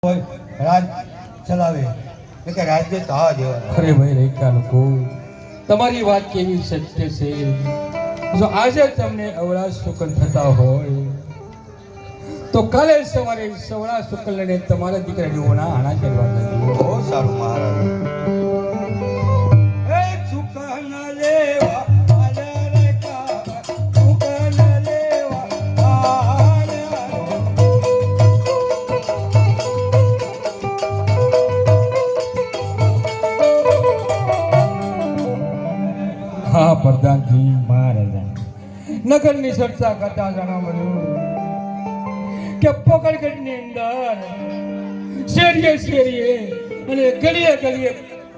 રાજ ચલાવે કે રાજ્ય તો આ જેવા. અરે ભાઈ રેખા લોકો તમારી વાત કેવી સત્ય છે. જો આજે તમને અવળા શુકલ થતા હોય તો કાલે સવારે સવળા શુકલને તમારા દીકરાની ઓણા આણા કરવા નથી. બહુ સારું મહારાજ. હા પ્રધાનજી મહારાજા નગરની ચર્ચા કરતા જાણવા મળ્યું કે પોકરગઢની અંદર શેરીએ શેરીએ અને ગલીએ ગલીએ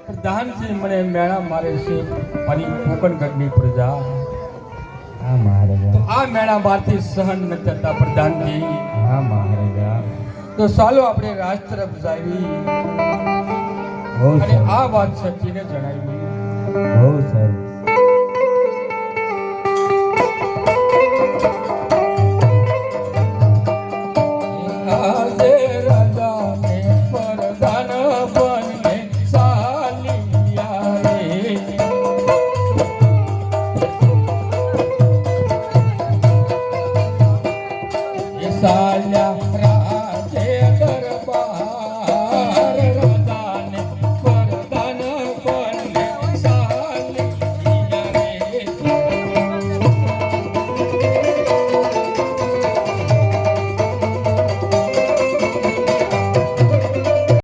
પ્રધાનજી મને મેળા મારે છે મારી પોકરગઢની પ્રજા. હા મહારાજા. તો આ મેળા મારથી સહન ન થતા પ્રધાનજી. હા મહારાજા. તો ચાલો આપણે રાજ તરફ જાવી બહુ અને સારું. આ વાત સચીને જણાવી. બહુ સારું.